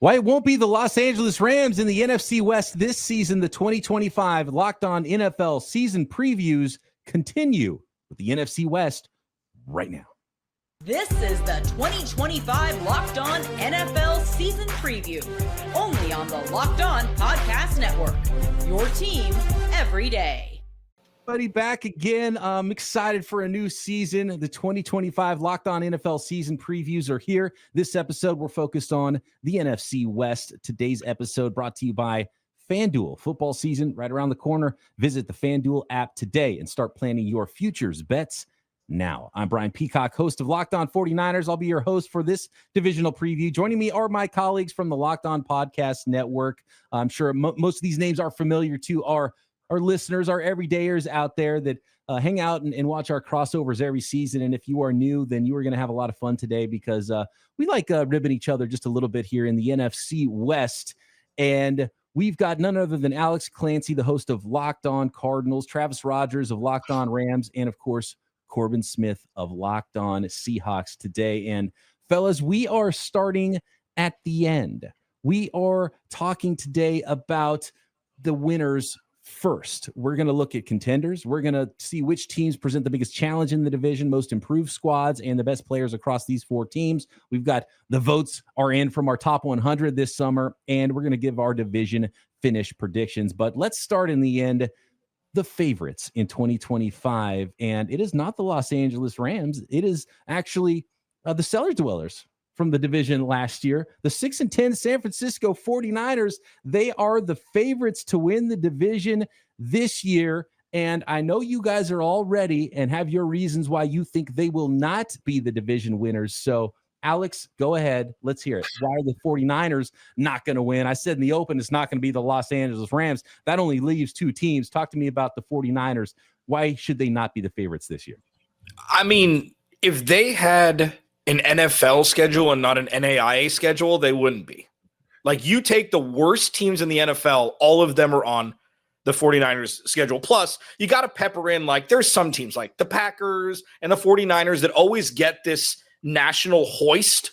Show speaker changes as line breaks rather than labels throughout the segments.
Why it won't be the Los Angeles Rams in the NFC West this season. The 2025 Locked On NFL season previews continue with the NFC West right now.
This is the 2025 Locked On NFL season preview, only on the Locked On Podcast Network. Your team every day.
Buddy, back again. I'm excited for a new season. The 2025 Locked On NFL season previews are here. This episode, we're focused on the NFC West. Today's episode brought to you by FanDuel. Football season right around the corner. Visit the FanDuel app today and start planning your futures bets now. I'm Brian Peacock, host of Locked On 49ers. I'll be your host for this divisional preview. Joining me are my colleagues from the Locked On Podcast Network. I'm sure most of these names are familiar to our listeners, our everydayers out there that hang out and watch our crossovers every season. And if you are new, then you are going to have a lot of fun today because we like ribbing each other just a little bit here in the NFC West. And we've got none other than Alex Clancy, the host of Locked On Cardinals, Travis Rogers of Locked On Rams, and of course, Corbin Smith of Locked On Seahawks today. And fellas, we are starting at the end. We are talking today about the winners first. We're going to look at contenders. We're going to see which teams present the biggest challenge in the division, most improved squads, and the best players across these four teams. We've got the votes are in from our top 100 this summer, and we're going to give our division finish predictions. But let's start in the end. The favorites in 2025, and it is not the Los Angeles Rams. It is actually the cellar dwellers from the division last year. The 6-10 San Francisco 49ers, they are the favorites to win the division this year. And I know you guys are all ready and have your reasons why you think they will not be the division winners. So Alex, go ahead. Let's hear it. Why are the 49ers not going to win? I said in the open, it's not going to be the Los Angeles Rams. That only leaves two teams. Talk to me about the 49ers. Why should they not be the favorites this year?
I mean, if they had an NFL schedule and not an NAIA schedule, they wouldn't be. Like, you take the worst teams in the NFL, all of them are on the 49ers schedule. Plus, you got to pepper in, like, there's some teams like the Packers and the 49ers that always get this national hoist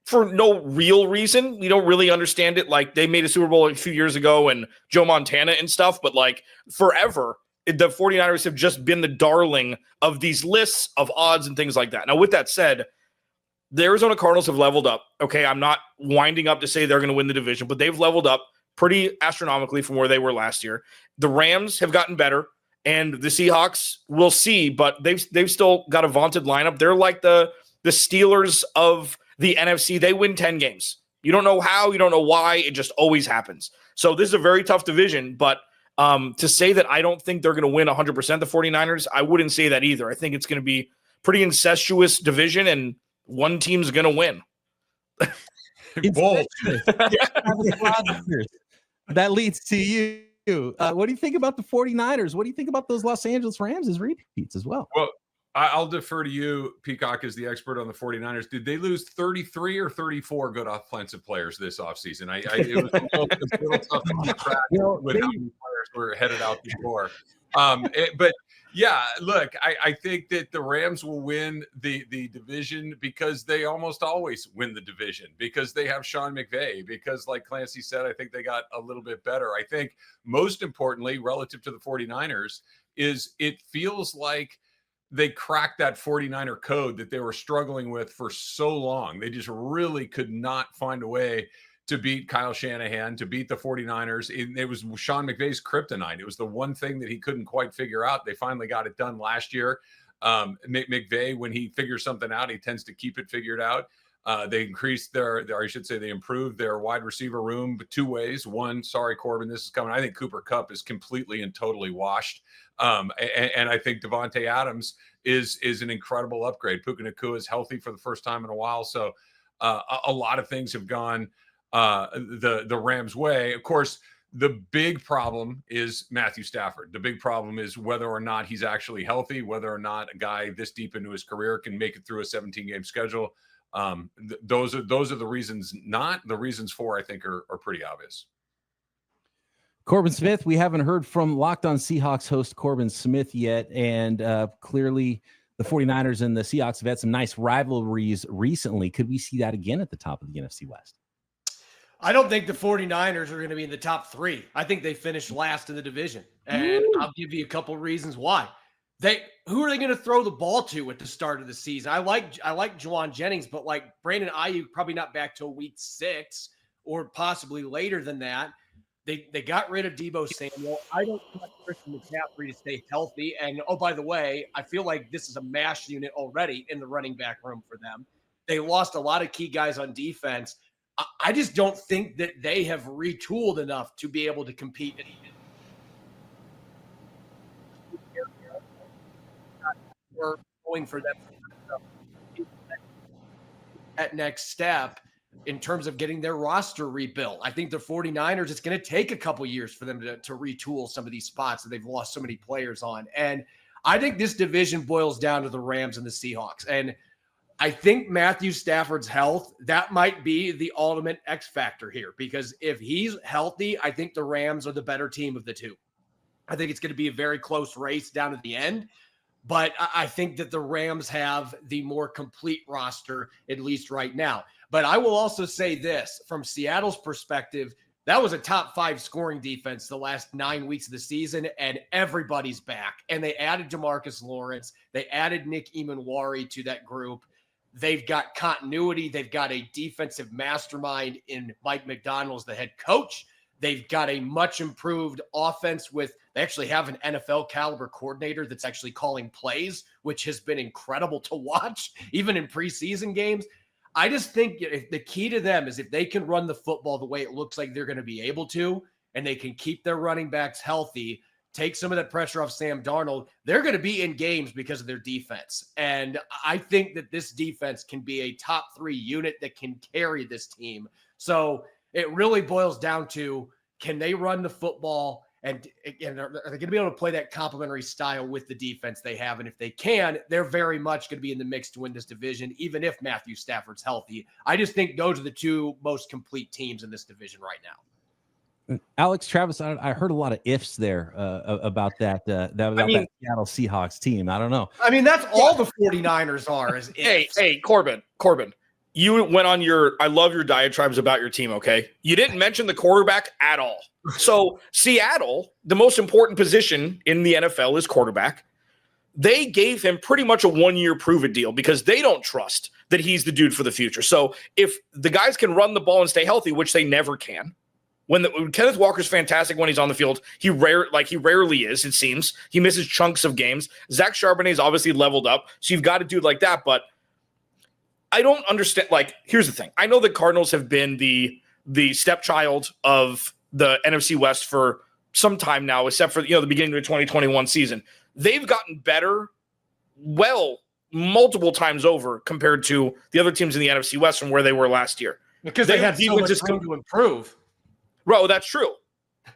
for no real reason. We don't really understand it. Like, they made a Super Bowl a few years ago and Joe Montana and stuff, but like forever, the 49ers have just been the darling of these lists of odds and things like that. Now, with that said, the Arizona Cardinals have leveled up. Okay, I'm not winding up to say they're going to win the division, but they've leveled up pretty astronomically from where they were last year. The Rams have gotten better, and the Seahawks, we'll see, but they've still got a vaunted lineup. They're like the Steelers of the NFC. They win 10 games. You don't know how, you don't know why. It just always happens. So this is a very tough division, but to say that I don't think they're going to win 100% the 49ers, I wouldn't say that either. I think it's going to be pretty incestuous division, and one team's going to win.
Bold. That leads to you. What do you think about the 49ers? What do you think about those Los Angeles Rams as repeats as well?
Well, I'll defer to you. Peacock is the expert on the 49ers. Did they lose 33 or 34 good offensive players this offseason? It was a little tough to keep track with how many players were headed out the door. But yeah, look, I think that the Rams will win the division because they almost always win the division, because they have Sean McVay, because like Clancy said, I think they got a little bit better. I think most importantly, relative to the 49ers, is it feels like they cracked that 49er code that they were struggling with for so long. They just really could not find a way to beat Kyle Shanahan, to beat the 49ers. It was Sean McVay's kryptonite. It was the one thing that he couldn't quite figure out. They finally got it done last year. McVay, when he figures something out, he tends to keep it figured out. They increased they improved their wide receiver room two ways. One, sorry, Corbin, this is coming. I think Cooper Kupp is completely and totally washed. And I think Devontae Adams is an incredible upgrade. Puka Nacua is healthy for the first time in a while. So a lot of things have gone the Rams' way. Of course, the big problem is Matthew Stafford. The big problem is whether or not he's actually healthy, whether or not a guy this deep into his career can make it through a 17-game schedule. Those are the reasons. Not the reasons for, I think, are pretty obvious.
Corbin Smith, we haven't heard from Locked On Seahawks host Corbin Smith yet, and clearly the 49ers and the Seahawks have had some nice rivalries recently. Could we see that again at the top of the NFC West?
I don't think the 49ers are going to be in the top 3. I think they finished last in the division. And I'll give you a couple reasons why. Who are they going to throw the ball to at the start of the season? I like Juwan Jennings, but like Brandon Ayuk, probably not back till week 6 or possibly later than that. They got rid of Deebo Samuel. I don't want Christian McCaffrey to stay healthy. And, oh, by the way, I feel like this is a mash unit already in the running back room for them. They lost a lot of key guys on defense. I just don't think that they have retooled enough to be able to compete. We're going for them at next step in terms of getting their roster rebuilt. I think the 49ers, it's going to take a couple years for them to retool some of these spots that they've lost so many players on. And I think this division boils down to the Rams and the Seahawks. And I think Matthew Stafford's health, that might be the ultimate X factor here, because if he's healthy, I think the Rams are the better team of the two. I think it's going to be a very close race down to the end, but I think that the Rams have the more complete roster, at least right now. But I will also say this, from Seattle's perspective, that was a top 5 scoring defense the last 9 weeks of the season, and everybody's back. And they added DeMarcus Lawrence. They added Nick Emanwari to that group. They've got continuity. They've got a defensive mastermind in Mike McDonald as the head coach. They've got a much improved offense they actually have an NFL caliber coordinator that's actually calling plays, which has been incredible to watch, even in preseason games. I just think the key to them is if they can run the football the way it looks like they're going to be able to, and they can keep their running backs healthy, take some of that pressure off Sam Darnold, they're going to be in games because of their defense. And I think that this defense can be a top 3 unit that can carry this team. So it really boils down to, can they run the football? And again, are they going to be able to play that complementary style with the defense they have? And if they can, they're very much going to be in the mix to win this division, even if Matthew Stafford's healthy. I just think those are the 2 most complete teams in this division right now.
Alex, Travis, I heard a lot of ifs there about that Seattle Seahawks team. I don't know.
I mean, that's all the 49ers are. Is ifs.
Hey, Corbin, you went on I love your diatribes about your team, okay? You didn't mention the quarterback at all. So Seattle, the most important position in the NFL is quarterback. They gave him pretty much a 1-year prove-it deal because they don't trust that he's the dude for the future. So if the guys can run the ball and stay healthy, which they never can, when Kenneth Walker's fantastic when he's on the field, he rarely is, it seems. He misses chunks of games. Zach Charbonnet's obviously leveled up, so you've got a dude like that, but I don't understand. Like, here's the thing. I know the Cardinals have been the stepchild of the NFC West for some time now, except for the beginning of the 2021 season. They've gotten better, multiple times over compared to the other teams in the NFC West from where they were last year.
Because they had so much room to improve.
Bro, that's true.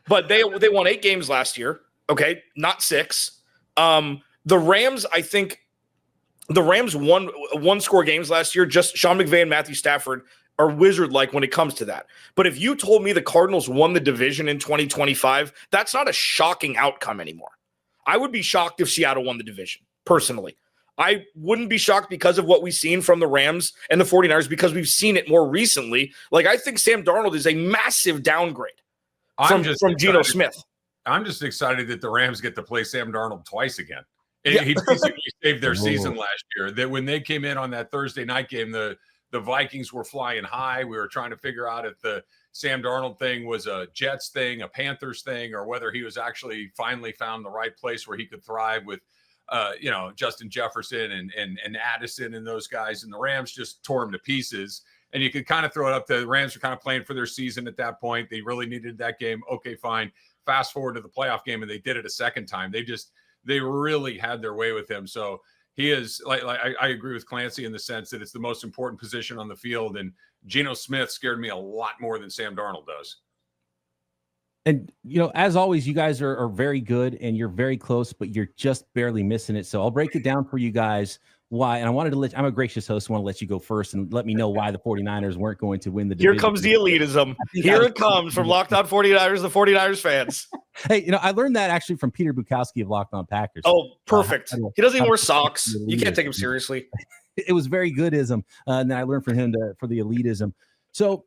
But they won 8 games last year. Okay, not 6. The Rams, I think the Rams won 1-score games last year. Just Sean McVay and Matthew Stafford are wizard-like when it comes to that. But if you told me the Cardinals won the division in 2025, that's not a shocking outcome anymore. I would be shocked if Seattle won the division, personally. I wouldn't be shocked because of what we've seen from the Rams and the 49ers because we've seen it more recently. Like, I think Sam Darnold is a massive downgrade from Geno Smith.
I'm just excited that the Rams get to play Sam Darnold twice again. He basically saved their season last year. That when they came in on that Thursday night game, the Vikings were flying high. We were trying to figure out if the Sam Darnold thing was a Jets thing, a Panthers thing, or whether he was actually finally found the right place where he could thrive with Justin Jefferson and Addison and those guys. And the Rams just tore him to pieces. And you could kind of throw it up to the Rams were kind of playing for their season at that point. They really needed that game. Okay, fine. Fast forward to the playoff game, and they did it a second time. They really had their way with him. So he is like I agree with Clancy in the sense that it's the most important position on the field. And Geno Smith scared me a lot more than Sam Darnold does.
And, as always, you guys are very good and you're very close, but you're just barely missing it. So I'll break it down for you guys why. And I'm a gracious host. I want to let you go first and let me know why the 49ers weren't going to win the division.
Here comes the elitism. Here it comes from Locked On 49ers, the 49ers fans.
Hey, I learned that actually from Peter Bukowski of Locked On Packers.
Oh, perfect. He doesn't even wear socks. You can't take him seriously.
It was very goodism. And then I learned from him for the elitism. So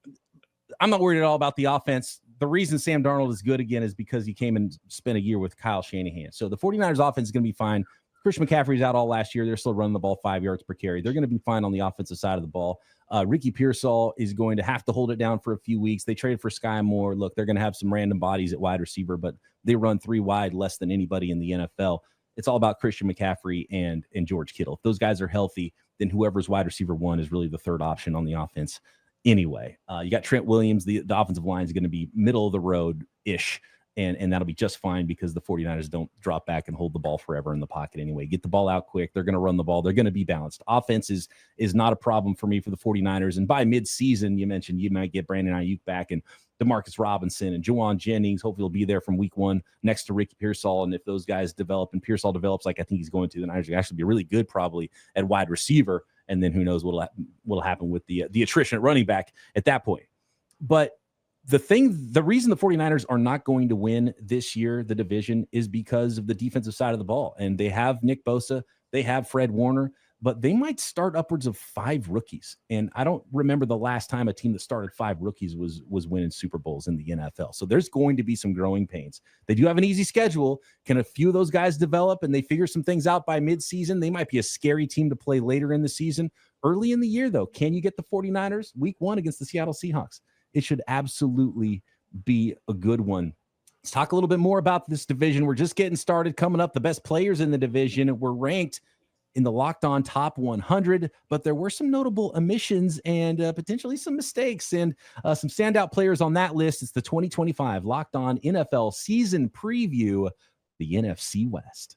I'm not worried at all about the offense. The reason Sam Darnold is good again is because he came and spent a year with Kyle Shanahan. So the 49ers offense is going to be fine. Christian McCaffrey's out all last year. They're still running the ball 5 yards per carry. They're going to be fine on the offensive side of the ball. Ricky Pearsall is going to have to hold it down for a few weeks. They traded for Sky Moore. Look, they're going to have some random bodies at wide receiver, but they run 3 wide less than anybody in the NFL. It's all about Christian McCaffrey and George Kittle. If those guys are healthy, then whoever's wide receiver 1 is really the third option on the offense anyway. You got Trent Williams. The offensive line is going to be middle of the road-ish, and that'll be just fine because the 49ers don't drop back and hold the ball forever in the pocket anyway. Get the ball out quick. They're going to run the ball. They're going to be balanced. Offense is not a problem for me for the 49ers. And by midseason, you mentioned you might get Brandon Ayuk back and Demarcus Robinson and Juwan Jennings. Hopefully he'll be there from week 1 next to Ricky Pearsall. And if those guys develop and Pearsall develops like I think he's going to, then I actually be really good probably at wide receiver. And then who knows what'll happen with the attrition at running back at that point. But the reason the 49ers are not going to win this year, the division, is because of the defensive side of the ball. And they have Nick Bosa, they have Fred Warner, but they might start upwards of 5 rookies. And I don't remember the last time a team that started 5 rookies was winning Super Bowls in the NFL. So there's going to be some growing pains. They do have an easy schedule. Can a few of those guys develop and they figure some things out by midseason? They might be a scary team to play later in the season. Early in the year, though, can you get the 49ers week 1 against the Seattle Seahawks? It should absolutely be a good one. Let's talk a little bit more about this division. We're just getting started. Coming up, the best players in the division were ranked in the Locked On Top 100, but there were some notable omissions and potentially some mistakes and some standout players on that list. It's the 2025 Locked On NFL Season Preview, the NFC West.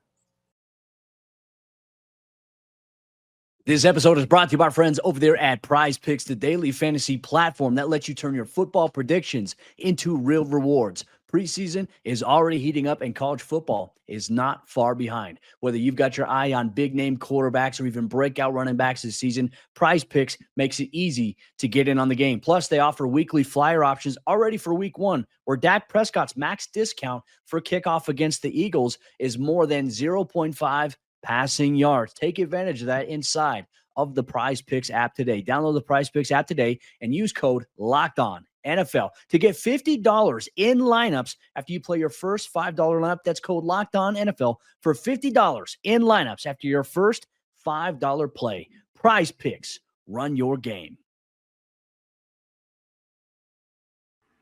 This episode is brought to you by our friends over there at Prize Picks, the daily fantasy platform that lets you turn your football predictions into real rewards. Preseason is already heating up and college football is not far behind. Whether you've got your eye on big-name quarterbacks or even breakout running backs this season, Prize Picks makes it easy to get in on the game. Plus, they offer weekly flyer options already for week 1, where Dak Prescott's max discount for kickoff against the Eagles is more than 0.5 passing yards. Take advantage of that inside of the Prize Picks app today. Download the Prize Picks app today and use code LOCKEDON NFL to get $50 in lineups after you play your first $5 lineup. That's code LOCKEDON NFL for $50 in lineups after your first $5 play. Prize Picks, run your game.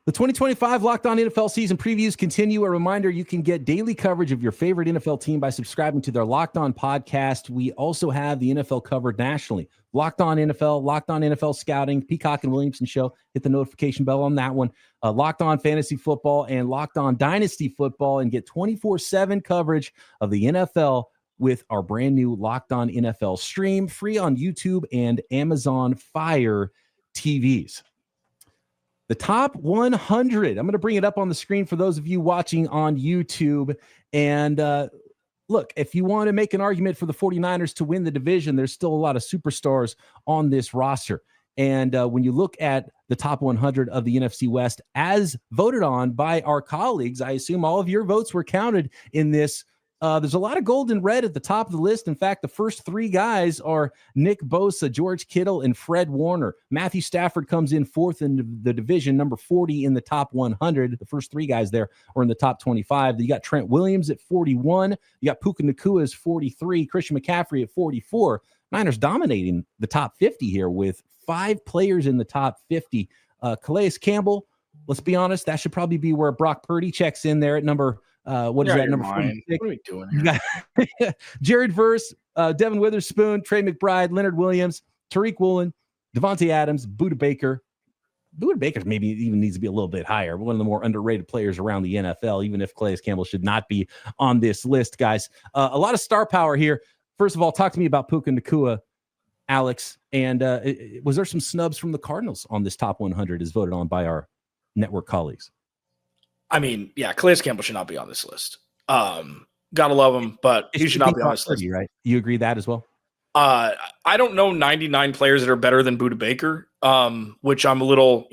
The 2025 Locked On NFL season previews continue. A reminder, you can get daily coverage of your favorite NFL team by subscribing to their Locked On podcast. We also have the NFL covered nationally. Locked On NFL, Locked On NFL Scouting, Peacock and Williamson Show. Hit the notification bell on that one. Locked On Fantasy Football and Locked On Dynasty Football, and get 24/7 coverage of the NFL with our brand new Locked On NFL stream, free on YouTube and Amazon Fire TVs. The top 100. I'm going to bring it up on the screen for those of you watching on YouTube. And look, if you want to make an argument for the 49ers to win the division, there's still a lot of superstars on this roster. And when you look at the top 100 of the NFC West as voted on by our colleagues, I assume all of your votes were counted in this. There's a lot of gold and red at the top of the list. In fact, the first 3 guys are Nick Bosa, George Kittle, and Fred Warner. Matthew Stafford comes in 4th in the division, number 40 in the top 100. The first 3 guys there are in the top 25. You got Trent Williams at 41. You got Puka Nacua as 43. Christian McCaffrey at 44. Niners dominating the top 50 here with 5 players in the top 50. Calais Campbell, let's be honest, that should probably be where Brock Purdy checks in there at number what is that, number 46? What are we doing here? Jared Verse, Devin Witherspoon, Trey McBride, Leonard Williams, Tariq Woolen, Devontae Adams, Budda Baker. Budda Baker maybe even needs to be a little bit higher. One of the more underrated players around the NFL, even if Calais Campbell should not be on this list, guys. A lot of star power here. First of all, talk to me about Puka Nacua, Alex. And was there some snubs from the Cardinals on this top 100 as voted on by our network colleagues?
I mean, yeah, Calais Campbell should not be on this list. Gotta love him, but he should not be on this list.
Right? You agree that as well?
I don't know 99 players that are better than Budda Baker, which I'm a little,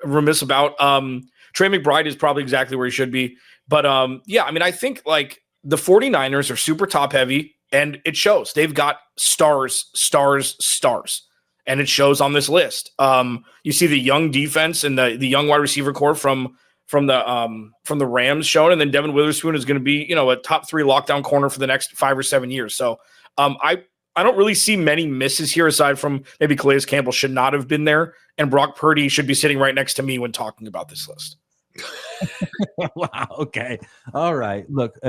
remiss about. Trey McBride is probably exactly where he should be. But yeah, I mean, I think like the 49ers are super top heavy, and it shows. They've got stars. and it shows on this list. You see the young defense and the young wide receiver core from the Rams shown, and then Devin Witherspoon is going to be, a top 3 lockdown corner for the next 5 or 7 years. So I don't really see many misses here aside from maybe Calais Campbell should not have been there, and Brock Purdy should be sitting right next to me when talking about this list.
Wow. Okay. All right. Look,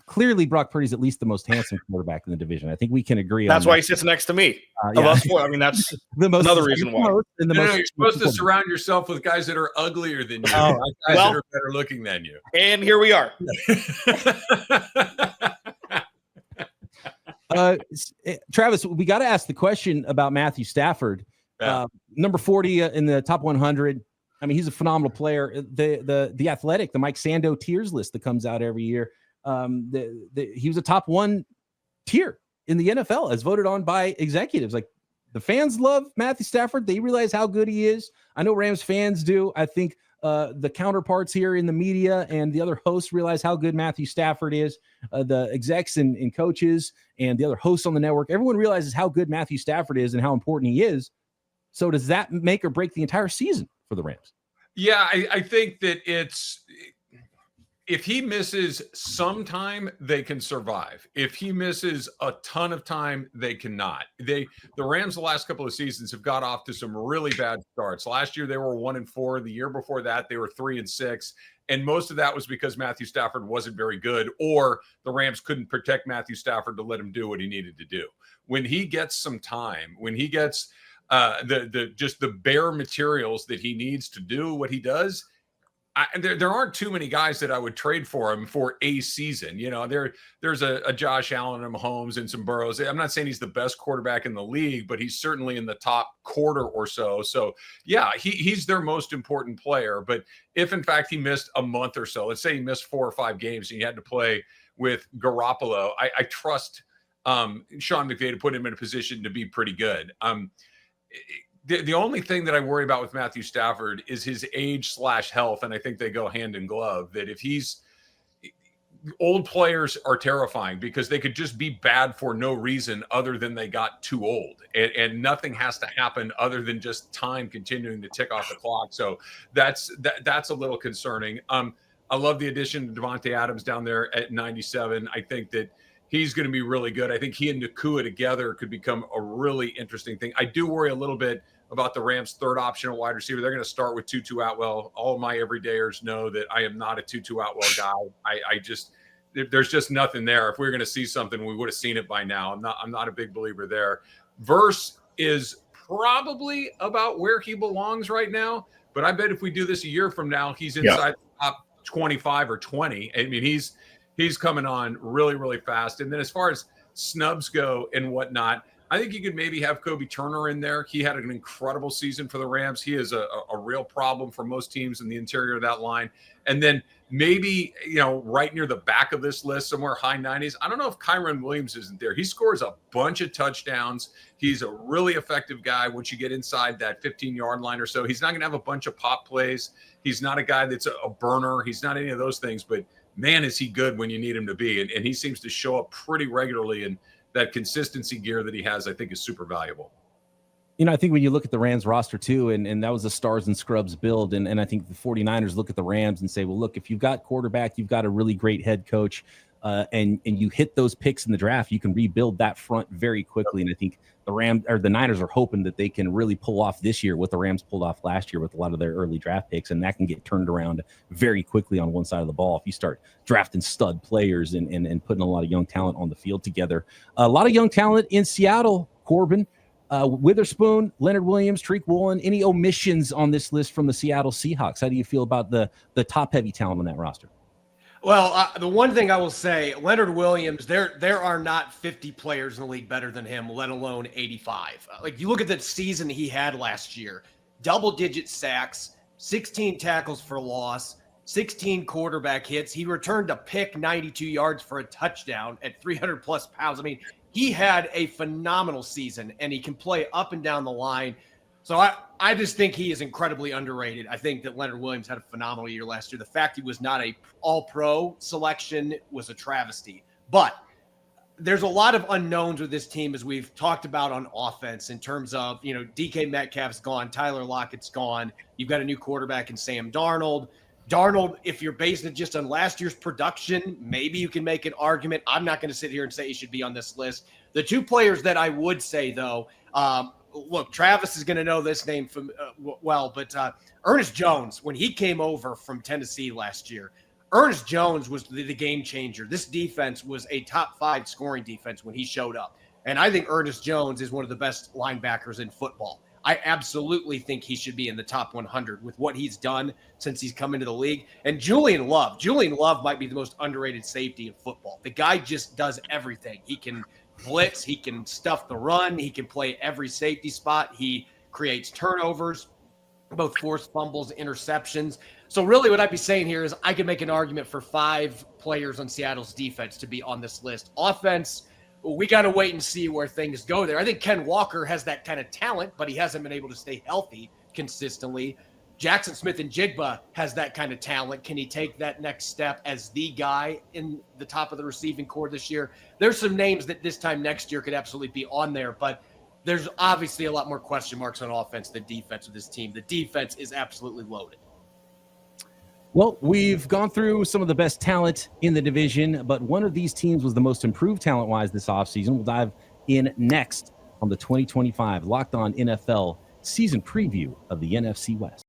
clearly Brock Purdy's at least the most handsome quarterback in the division. I think we can agree
That's
on
why
that.
he sits next to me.
Yeah.
Of us four. I mean, that's
the most
another reason why.
You're supposed to surround yourself with guys that are uglier than you, guys that are better looking than you.
And here we are.
Travis, we got to ask the question about Matthew Stafford, number 40 in the top 100. I mean, he's a phenomenal player. The Athletic, the Mike Sando tiers list that comes out every year. He was a top 1 tier in the NFL as voted on by executives. Like, the fans love Matthew Stafford. They realize how good he is. I know Rams fans do. I think the counterparts here in the media and the other hosts realize how good Matthew Stafford is. The execs and coaches and the other hosts on the network, everyone realizes how good Matthew Stafford is and how important he is. So does that make or break the entire season for the Rams?
Yeah, I think that if he misses some time, they can survive. If he misses a ton of time, they cannot. The Rams the last couple of seasons have got off to some really bad starts. Last year they were 1-4. The year before that they were 3-6. And most of that was because Matthew Stafford wasn't very good, or the Rams couldn't protect Matthew Stafford to let him do what he needed to do. When he gets some time, when he gets the bare materials that he needs to do what he does, there aren't too many guys that I would trade for him for a season. There's a Josh Allen and Mahomes and some Burrows. I'm not saying he's the best quarterback in the league, but he's certainly in the top quarter or so. So yeah, he's their most important player. But if in fact he missed a month or so, let's say he missed 4 or 5 games and he had to play with Garoppolo, I trust Sean McVay to put him in a position to be pretty good. The only thing that I worry about with Matthew Stafford is his age/health, and I think they go hand in glove. That if old players are terrifying because they could just be bad for no reason other than they got too old, and nothing has to happen other than just time continuing to tick off the clock. So that's a little concerning. I love the addition of Devontae Adams down there at 97. I think that he's going to be really good. I think he and Nakua together could become a really interesting thing. I do worry a little bit about the Rams' third option at wide receiver. They're going to start with Tutu Atwell. All of my everydayers know that I am not a Tutu Atwell guy. There's just nothing there. If we were going to see something, we would have seen it by now. I'm not a big believer there. Verse is probably about where he belongs right now, but I bet if we do this a year from now, he's inside the top 25 or 20. I mean, he's coming on really, really fast. And then as far as snubs go and whatnot, I think you could maybe have Kobe Turner in there. He had an incredible season for the Rams. He is a real problem for most teams in the interior of that line. And then maybe, right near the back of this list, somewhere high 90s, I don't know if Kyron Williams isn't there. He scores a bunch of touchdowns. He's a really effective guy once you get inside that 15-yard line or so. He's not going to have a bunch of pop plays. He's not a guy that's a burner. He's not any of those things. But, man, is he good when you need him to be. And he seems to show up pretty regularly, and that consistency gear that he has, I think, is super valuable.
I think when you look at the Rams roster too, and that was a stars and scrubs build. And I think the 49ers look at the Rams and say, well, look, if you've got quarterback, you've got a really great head coach, and you hit those picks in the draft, you can rebuild that front very quickly. And I think the Niners are hoping that they can really pull off this year what the Rams pulled off last year with a lot of their early draft picks, and that can get turned around very quickly on one side of the ball if you start drafting stud players and putting a lot of young talent on the field together. A lot of young talent in Seattle, Corbin. Witherspoon, Leonard Williams, Tariq Woolen. Any omissions on this list from the Seattle Seahawks? How do you feel about the top-heavy talent on that roster?
Well, the one thing I will say, Leonard Williams, there are not 50 players in the league better than him, let alone 85. Like, you look at the season he had last year, double-digit sacks, 16 tackles for loss, 16 quarterback hits. He returned a pick 92 yards for a touchdown at 300-plus pounds. I mean, he had a phenomenal season, and he can play up and down the line. So I just think he is incredibly underrated. I think that Leonard Williams had a phenomenal year last year. The fact he was not a all-pro selection was a travesty. But there's a lot of unknowns with this team, as we've talked about on offense, in terms of, DK Metcalf's gone, Tyler Lockett's gone. You've got a new quarterback in Sam Darnold. Darnold, if you're basing it just on last year's production, maybe you can make an argument. I'm not going to sit here and say he should be on this list. The two players that I would say, though, look, Travis is going to know this name from but Ernest Jones, when he came over from Tennessee last year, Ernest Jones was the game changer. This defense was a top 5 scoring defense when he showed up. And I think Ernest Jones is one of the best linebackers in football. I absolutely think he should be in the top 100 with what he's done since he's come into the league. And Julian Love might be the most underrated safety in football. The guy just does everything. He can blitz, he can stuff the run, he can play every safety spot. He creates turnovers, both forced fumbles, interceptions. So really what I'd be saying here is I could make an argument for 5 players on Seattle's defense to be on this list. Offense, we got to wait and see where things go there. I think Ken Walker has that kind of talent, but he hasn't been able to stay healthy consistently. Jackson Smith-Njigba has that kind of talent. Can he take that next step as the guy in the top of the receiving core this year? There's some names that this time next year could absolutely be on there, but there's obviously a lot more question marks on offense than defense with this team. The defense is absolutely loaded.
Well, we've gone through some of the best talent in the division, but one of these teams was the most improved talent-wise this offseason. We'll dive in next on the 2025 Locked On NFL season preview of the NFC West.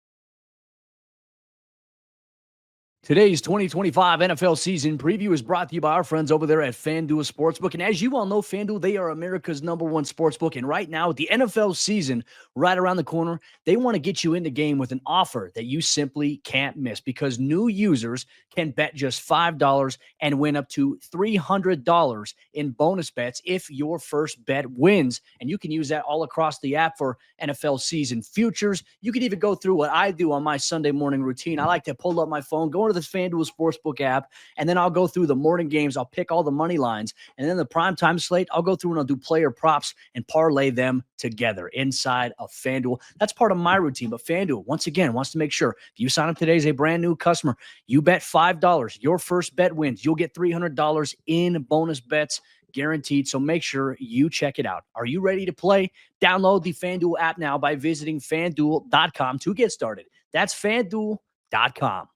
Today's 2025 NFL season preview is brought to you by our friends over there at FanDuel Sportsbook. And as you all know, FanDuel, they are America's #1 sportsbook. And right now, with the NFL season right around the corner, they want to get you in the game with an offer that you simply can't miss, because new users can bet just $5 and win up to $300 in bonus bets if your first bet wins. And you can use that all across the app for NFL season futures. You can even go through what I do on my Sunday morning routine. I like to pull up my phone, go into the FanDuel Sportsbook app, and then I'll go through the morning games. I'll pick all the money lines, and then the primetime slate, I'll go through and I'll do player props and parlay them together inside of FanDuel. That's part of my routine, but FanDuel, once again, wants to make sure if you sign up today as a brand new customer, you bet $5, your first bet wins, you'll get $300 in bonus bets guaranteed. So make sure you check it out. Are you ready to play? Download the FanDuel app now by visiting FanDuel.com to get started. That's FanDuel.com.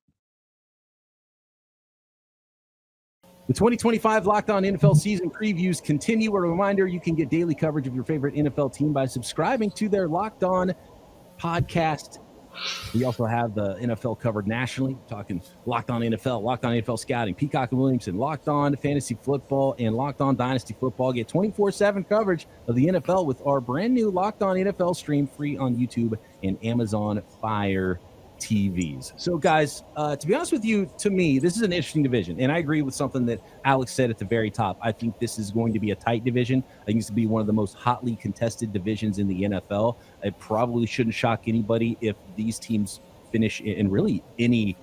The 2025 Locked On NFL season previews continue. A reminder, you can get daily coverage of your favorite NFL team by subscribing to their Locked On podcast. We also have the NFL covered nationally, talking Locked On NFL, Locked On NFL Scouting, Peacock and Williamson, Locked On Fantasy Football, and Locked On Dynasty Football. Get 24/7 coverage of the NFL with our brand new Locked On NFL stream, free on YouTube and Amazon Fire TVs. So guys, to be honest with you, to me, this is an interesting division. And I agree with something that Alex said at the very top. I think this is going to be a tight division. I think it's going to be one of the most hotly contested divisions in the NFL. It probably shouldn't shock anybody if these teams finish in really any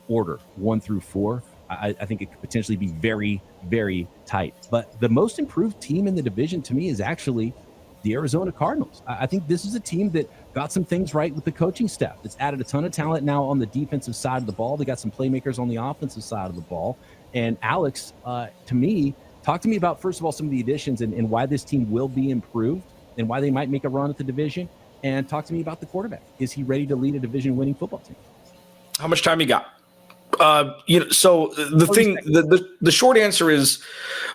order, 1 through 4. I think it could potentially be very, very tight. But the most improved team in the division to me is actually the Arizona Cardinals. I think this is a team that got some things right with the coaching staff. It's added a ton of talent now on the defensive side of the ball. They got some playmakers on the offensive side of the ball. And Alex, to me, talk to me about, first of all, some of the additions and why this team will be improved and why they might make a run at the division. And talk to me about the quarterback. Is he ready to lead a division-winning football team?
How much time you got? So the short answer is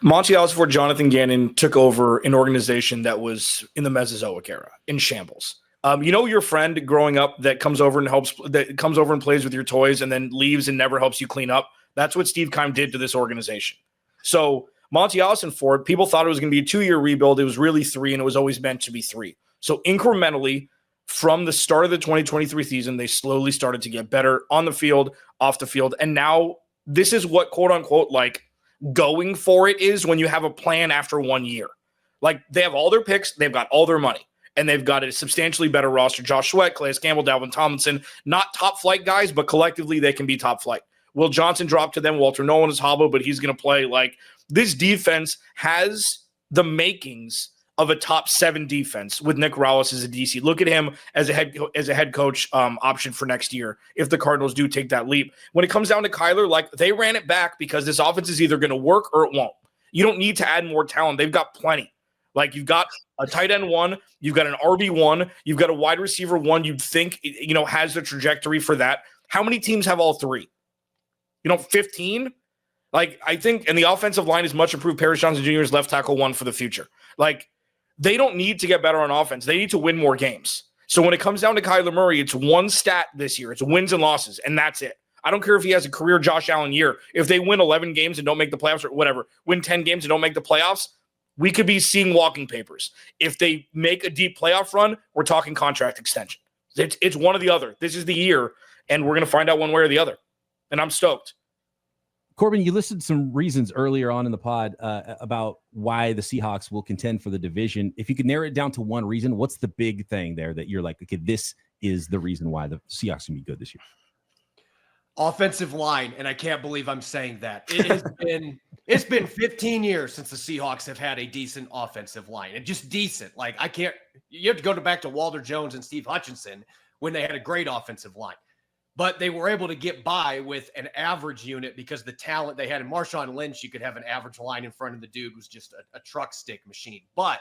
Monty Osborne, Jonathan Gannon took over an organization that was in the Mesozoic era, in shambles. Your friend growing up that comes over and plays with your toys and then leaves and never helps you clean up. That's what Steve Keim did to this organization. So Monty Osborne, people thought it was going to be a 2-year rebuild. It was really 3, and it was always meant to be 3. So incrementally, from the start of the 2023 season, they slowly started to get better on the field, off the field. And now this is what, quote unquote, like going for it is when you have a plan after 1 year. Like they have all their picks, they've got all their money, and they've got a substantially better roster. Josh Sweat, Calais Campbell, Dalvin Tomlinson, not top flight guys, but collectively they can be top flight. Will Johnson dropped to them. Walter Nolan is hobble, but he's going to play. Like this defense has the makings of a top 7 defense with Nick Rallis as a DC. Look at him as a head coach option for next year if the Cardinals do take that leap. When it comes down to Kyler, like they ran it back because this offense is either going to work or it won't. You don't need to add more talent. They've got plenty. Like, you've got a tight end 1, you've got an RB1, you've got a wide receiver 1 you'd think, has the trajectory for that. How many teams have all 3? 15? Like, I think, and the offensive line is much improved. Paris Johnson Jr. is left tackle 1 for the future. Like, they don't need to get better on offense. They need to win more games. So when it comes down to Kyler Murray, it's one stat this year. It's wins and losses, and that's it. I don't care if he has a career Josh Allen year. If they win 11 games and don't make the playoffs, or whatever, win 10 games and don't make the playoffs, we could be seeing walking papers. If they make a deep playoff run, we're talking contract extension. It's one or the other. This is the year, and we're going to find out one way or the other. And I'm stoked.
Corbin, you listed some reasons earlier on in the pod about why the Seahawks will contend for the division. If you could narrow it down to one reason, what's the big thing there that you're like, okay, this is the reason why the Seahawks can be good this year?
Offensive line, and I can't believe I'm saying that. It's been 15 years since the Seahawks have had a decent offensive line, and just decent. Like, you have to go back to Walter Jones and Steve Hutchinson when they had a great offensive line. But they were able to get by with an average unit because the talent they had in Marshawn Lynch, you could have an average line in front of the dude who's just a truck stick machine. But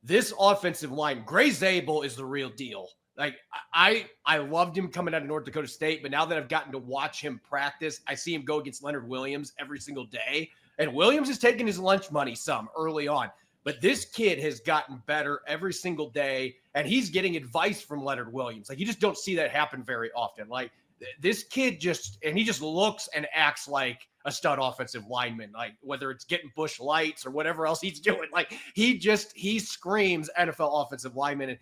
this offensive line, Gray Zabel is the real deal. Like, I loved him coming out of North Dakota State, but now that I've gotten to watch him practice, I see him go against Leonard Williams every single day. And Williams is taking his lunch money some early on. But this kid has gotten better every single day, and he's getting advice from Leonard Williams. Like, you just don't see that happen very often. Like, this kid he just looks and acts like a stud offensive lineman, like whether it's getting Bush Lights or whatever else he's doing. Like, he screams NFL offensive lineman. And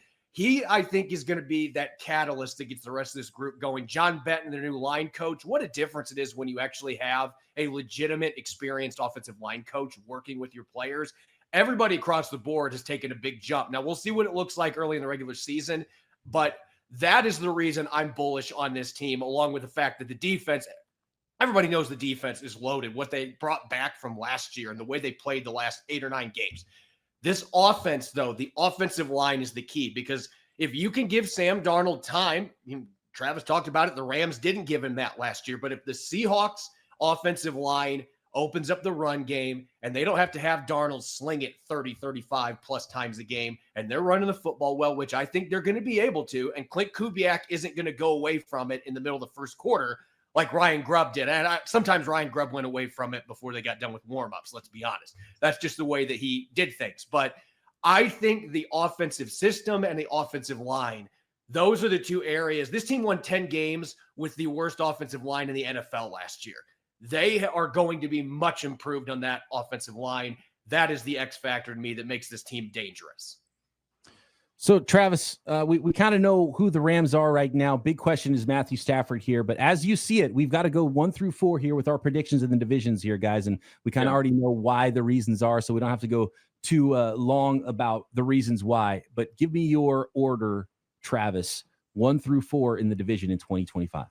I think, is going to be that catalyst that gets the rest of this group going. John Benton, the new line coach, what a difference it is when you actually have a legitimate, experienced offensive line coach working with your players. Everybody across the board has taken a big jump. Now, we'll see what it looks like early in the regular season, but that is the reason I'm bullish on this team, along with the fact that the defense, everybody knows the defense is loaded, what they brought back from last year and the way they played the last 8 or 9 games. This offense, though, the offensive line is the key, because if you can give Sam Darnold time, Travis talked about it, the Rams didn't give him that last year, but if the Seahawks offensive line opens up the run game and they don't have to have Darnold sling it 30, 35 plus times a game, and they're running the football well, which I think they're going to be able to, and Clint Kubiak isn't going to go away from it in the middle of the first quarter like Ryan Grubb did. And sometimes Ryan Grubb went away from it before they got done with warmups, let's be honest. That's just the way that he did things. But I think the offensive system and the offensive line, those are the two areas. This team won 10 games with the worst offensive line in the NFL last year. They are going to be much improved on that offensive line. That is the X factor to me that makes this team dangerous.
So, Travis, we kind of know who the Rams are right now. Big question is Matthew Stafford here. But as you see it, we've got to go 1 through 4 here with our predictions in the divisions here, guys. And we kind of already know why the reasons are, so we don't have to go too long about the reasons why. But give me your order, Travis, 1 through 4 in the division in 2025.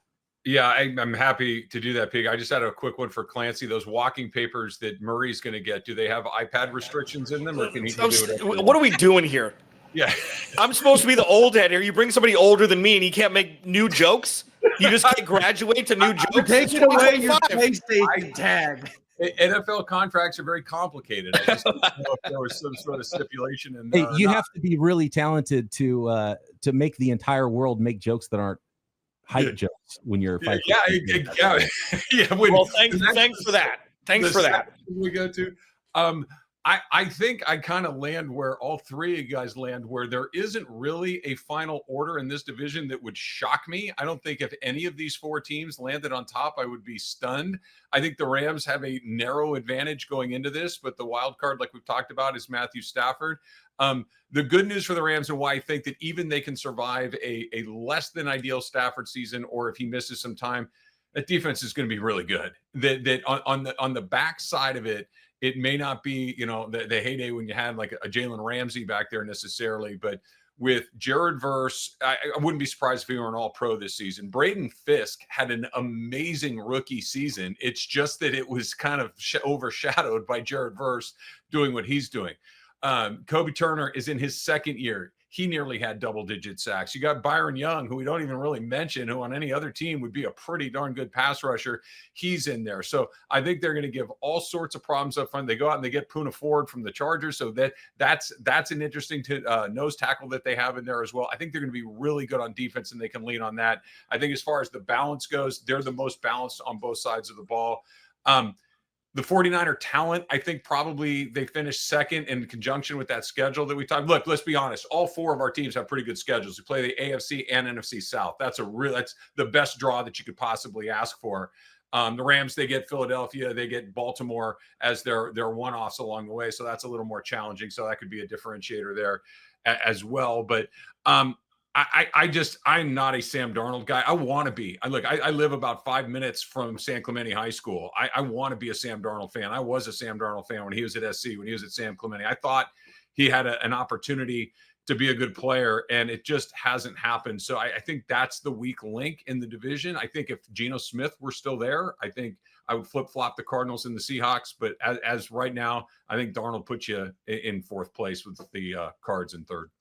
Yeah, I'm happy to do that, Pig. I just had a quick one for Clancy. Those walking papers that Murray's going to get, do they have iPad restrictions in them, or can he do it?
What are we doing here?
Yeah.
I'm supposed to be the old head here. You bring somebody older than me and he can't make new jokes? You just can't graduate to new jokes?
Taking away your PlayStation tag.
NFL contracts are very complicated. I just don't know if there was some sort of stipulation in there.
Hey, you have to be really talented to make the entire world make jokes that aren't hype jokes when you're fighting.
Yeah.
Well, thanks for that. Thanks for that.
We go to. I think I kind of land where all three of you guys land, where there isn't really a final order in this division that would shock me. I don't think if any of these 4 teams landed on top, I would be stunned. I think the Rams have a narrow advantage going into this, but the wild card, like we've talked about, is Matthew Stafford. The good news for the Rams, and why I think that even they can survive a less than ideal Stafford season, or if he misses some time, that defense is going to be really good. That on the back side of it, it may not be, the heyday when you had like a Jalen Ramsey back there necessarily, but with Jared Verse, I wouldn't be surprised if he were an all-pro this season. Braden Fisk had an amazing rookie season. It's just that it was kind of overshadowed by Jared Verse doing what he's doing. Kobe Turner is in his second year. He nearly had double-digit sacks. You got Byron Young, who we don't even really mention, who on any other team would be a pretty darn good pass rusher. He's in there. So I think they're going to give all sorts of problems up front. They go out and they get Poona Ford from the Chargers. So that's an interesting nose tackle that they have in there as well. I think they're going to be really good on defense, and they can lean on that. I think as far as the balance goes, they're the most balanced on both sides of the ball. The 49er talent, I think probably they finished second in conjunction with that schedule that we talked. Look, let's be honest. All four of our teams have pretty good schedules. We play the AFC and NFC South. That's the best draw that you could possibly ask for. The Rams, they get Philadelphia, they get Baltimore as their one-offs along the way. So that's a little more challenging. So that could be a differentiator there as well. But I'm not a Sam Darnold guy. I want to be. I live about 5 minutes from San Clemente High School. I want to be a Sam Darnold fan. I was a Sam Darnold fan when he was at SC, when he was at San Clemente. I thought he had an opportunity to be a good player, and it just hasn't happened. So I think that's the weak link in the division. I think if Geno Smith were still there, I think I would flip-flop the Cardinals and the Seahawks. But as right now, I think Darnold puts you in fourth place with the Cards in third.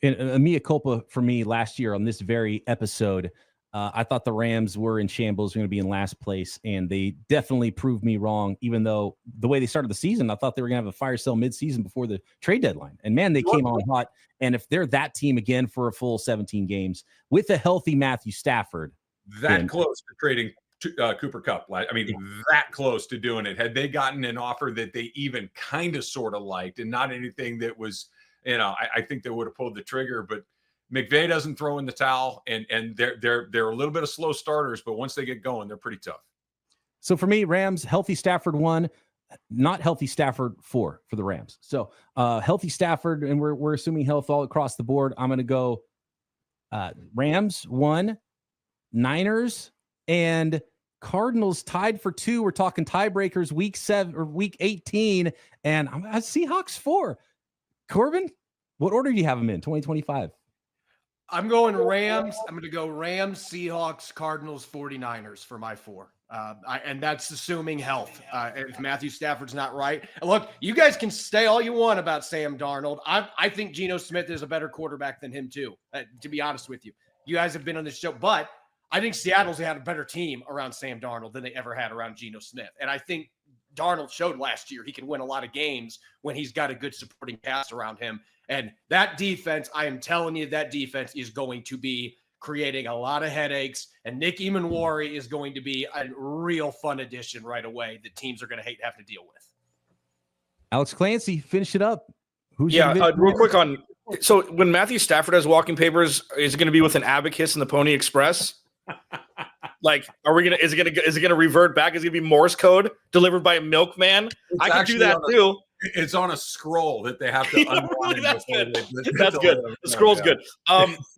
And a mea culpa for me last year on this very episode. I thought the Rams were in shambles, going to be in last place, and they definitely proved me wrong, even though the way they started the season, I thought they were going to have a fire sale midseason before the trade deadline. And, man, they came on hot. And if they're that team again for a full 17 games with a healthy Matthew Stafford.
Close to trading Cooper Kupp. That close to doing it. Had they gotten an offer that they even kind of sort of liked and not anything that was – I think they would have pulled the trigger, but McVay doesn't throw in the towel, and they're a little bit of slow starters, but once they get going, they're pretty tough.
So for me, Rams, healthy Stafford 1, not healthy Stafford 4 for the Rams. So healthy Stafford, and we're assuming health all across the board. I'm going to go Rams 1, Niners, and Cardinals tied for 2. We're talking tiebreakers week 7 or week 18, and I'm Seahawks 4. Corbin, what order do you have them in 2025?
I'm going Rams. I'm going to go Rams, Seahawks, Cardinals, 49ers for my 4. And that's assuming health. If Matthew Stafford's not right. Look, you guys can say all you want about Sam Darnold. I think Geno Smith is a better quarterback than him too, to be honest with you. You guys have been on this show, but I think Seattle's had a better team around Sam Darnold than they ever had around Geno Smith. And I think Darnold showed last year he can win a lot of games when he's got a good supporting cast around him. And that defense, I am telling you, that defense is going to be creating a lot of headaches. And Nick Emanwari is going to be a real fun addition right away that teams are going to hate to have to deal with.
Alex Clancy, finish it up.
Real quick on. So when Matthew Stafford has walking papers, is it going to be with an abacus and the Pony Express? Like, is it gonna revert back? Is it gonna be Morse code delivered by a milkman? I can do that too.
It's on a scroll that they have to unwind.
That's good. That's good. The scroll's good.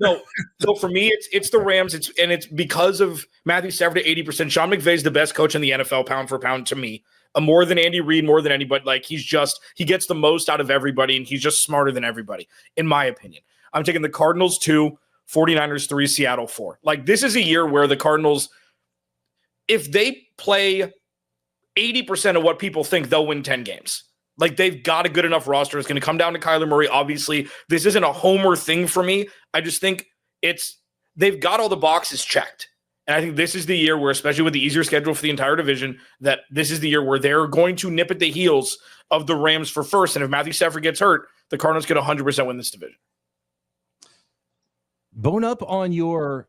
No. So for me, it's the Rams. It's because of Matthew Stafford at 80%. Sean McVay's the best coach in the NFL, pound for pound, to me. More than Andy Reid, more than anybody. Like, he gets the most out of everybody, and he's just smarter than everybody, in my opinion. I'm taking the Cardinals 2, 49ers 3, Seattle 4. Like, this is a year where the Cardinals, if they play 80% of what people think, they'll win 10 games. Like, they've got a good enough roster. It's going to come down to Kyler Murray. Obviously, this isn't a homer thing for me. I just think they've got all the boxes checked. And I think this is the year where, especially with the easier schedule for the entire division, that this is the year where they're going to nip at the heels of the Rams for first. And if Matthew Stafford gets hurt, the Cardinals could 100% win this division.
Bone up on your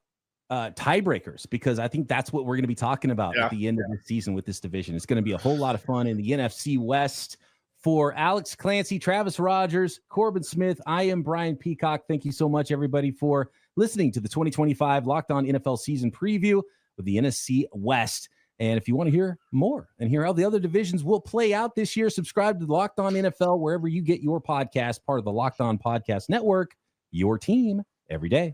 tiebreakers, because I think that's what we're going to be talking about at the end of the season with this division. It's going to be a whole lot of fun in the NFC West. For Alex Clancy, Travis Rogers, Corbin Smith, I am Brian Peacock. Thank you so much, everybody, for listening to the 2025 Locked On NFL season preview of the NFC West. And if you want to hear more and hear how the other divisions will play out this year, subscribe to the Locked On NFL wherever you get your podcast, part of the Locked On Podcast Network, your team every day.